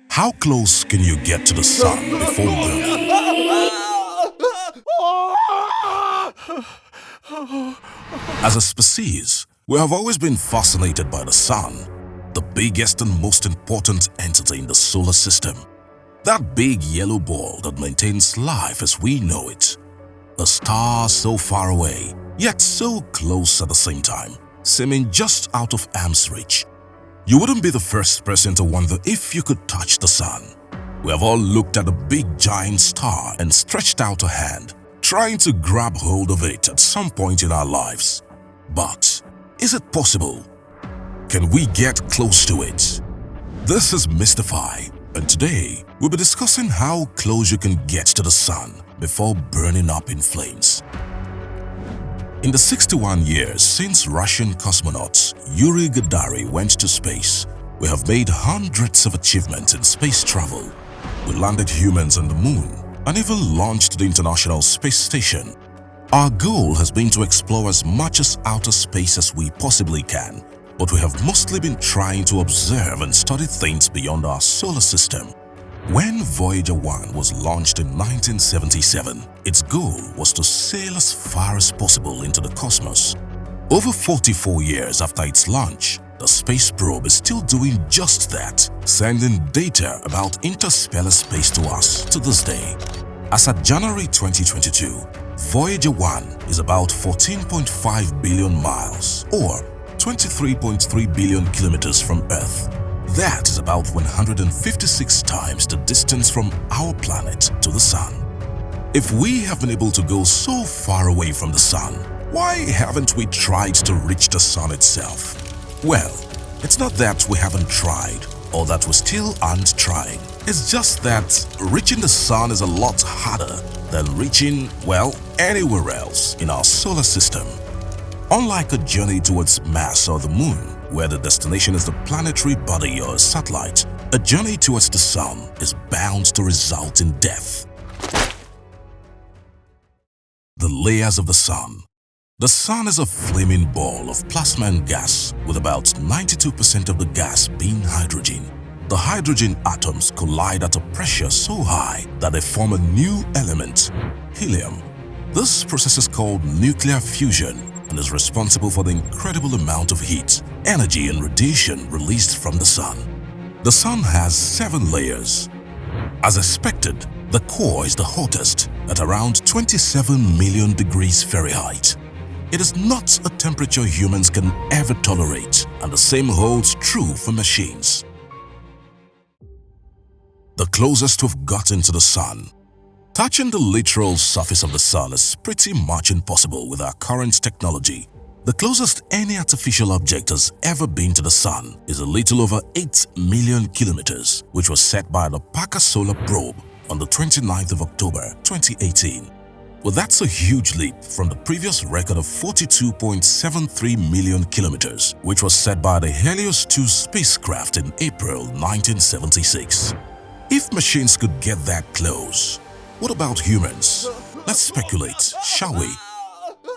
How close can you get to the sun before burning? As a species, we have always been fascinated by the sun, the biggest and most important entity in the solar system. That big yellow ball that maintains life as we know it. A star so far away, yet so close at the same time, seeming just out of arm's reach. You wouldn't be the first person to wonder if you could touch the sun. We have all looked at a big giant star and stretched out a hand, trying to grab hold of it at some point in our lives. But is it possible? Can we get close to it? This is Mystify, and today we'll be discussing how close you can get to the sun before burning up in flames. In the 61 years since Russian cosmonauts Yuri Gagarin went to space, we have made hundreds of achievements in space travel. We landed humans on the moon and even launched the International Space Station. Our goal has been to explore as much as outer space as we possibly can, but we have mostly been trying to observe and study things beyond our solar system. When Voyager 1 was launched in 1977, its goal was to sail as far as possible into the cosmos. Over 44 years after its launch, the space probe is still doing just that, sending data about interstellar space to us to this day. As at January 2022, Voyager 1 is about 14.5 billion miles or 23.3 billion kilometers from Earth. That is about 156 times the distance from our planet to the sun. If we have been able to go so far away from the sun, why haven't we tried to reach the sun itself? Well, it's not that we haven't tried or that we still aren't trying. It's just that reaching the sun is a lot harder than reaching, well, anywhere else in our solar system. Unlike a journey towards Mars or the moon, where the destination is the planetary body or a satellite, a journey towards the sun is bound to result in death. The layers of the sun. The sun is a flaming ball of plasma and gas, with about 92% of the gas being hydrogen. The hydrogen atoms collide at a pressure so high that they form a new element, helium. This process is called nuclear fusion and is responsible for the incredible amount of heat, energy and radiation released from the sun. The sun has 7 layers. As expected, the core is the hottest at around 27 million degrees Fahrenheit. It is not a temperature humans can ever tolerate, and the same holds true for machines. The closest we've gotten to the sun. Touching the literal surface of the sun is pretty much impossible with our current technology. The closest any artificial object has ever been to the sun is a little over 8 million kilometers, which was set by the Parker Solar Probe on the 29th of October 2018. Well, that's a huge leap from the previous record of 42.73 million kilometers, which was set by the Helios 2 spacecraft in April 1976. If machines could get that close, what about humans? Let's speculate, shall we?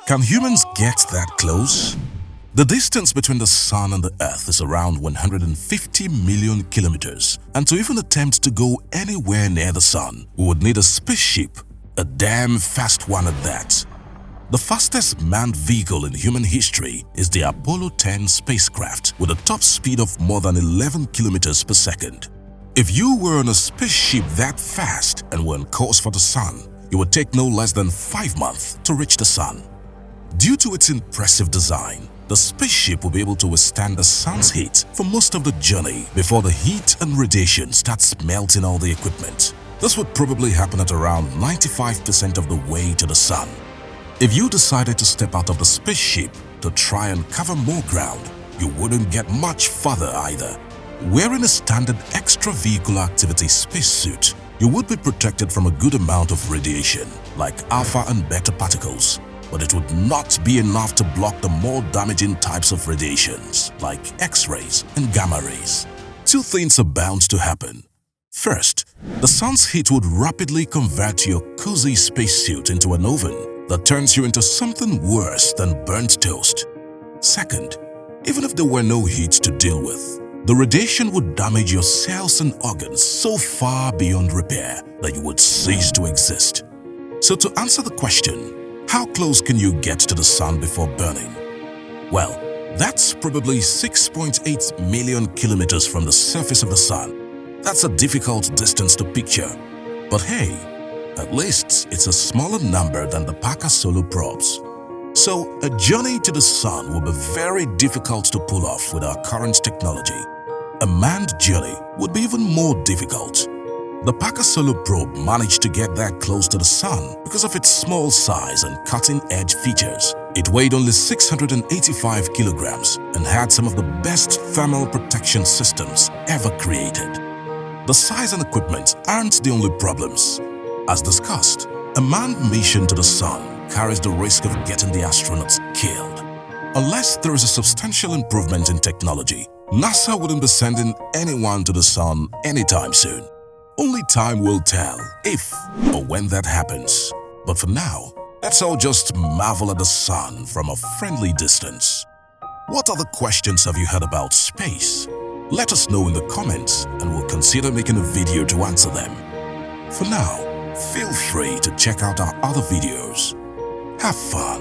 Can humans get that close? The distance between the sun and the earth is around 150 million kilometers, and to even attempt to go anywhere near the sun, we would need a spaceship, a damn fast one at that. The fastest manned vehicle in human history is the Apollo 10 spacecraft with a top speed of more than 11 kilometers per second. If you were on a spaceship that fast and were on course for the sun, it would take no less than 5 months to reach the sun. Due to its impressive design, the spaceship will be able to withstand the sun's heat for most of the journey before the heat and radiation starts melting all the equipment. This would probably happen at around 95% of the way to the sun. If you decided to step out of the spaceship to try and cover more ground, you wouldn't get much further either. Wearing a standard extravehicular activity spacesuit, you would be protected from a good amount of radiation, like alpha and beta particles, but it would not be enough to block the more damaging types of radiations, like X-rays and gamma rays. 2 things are bound to happen. First, the sun's heat would rapidly convert your cozy spacesuit into an oven that turns you into something worse than burnt toast. Second, even if there were no heat to deal with, The radiation would damage your cells and organs so far beyond repair that you would cease to exist. So to answer the question, how close can you get to the sun before burning? Well, that's probably 6.8 million kilometers from the surface of the sun. That's a difficult distance to picture. But hey, at least it's a smaller number than the Parker Solar probes. So a journey to the sun will be very difficult to pull off with our current technology. A manned journey would be even more difficult. The Parker Solar probe managed to get that close to the sun because of its small size and cutting-edge features. It weighed only 685 kilograms and had some of the best thermal protection systems ever created. The size and equipment aren't the only problems. As discussed, a manned mission to the sun carries the risk of getting the astronauts killed. Unless there is a substantial improvement in technology, NASA wouldn't be sending anyone to the sun anytime soon. Only time will tell if or when that happens. But for now, let's all just marvel at the sun from a friendly distance. What other questions have you had about space? Let us know in the comments and we'll consider making a video to answer them. For now, feel free to check out our other videos. Have fun!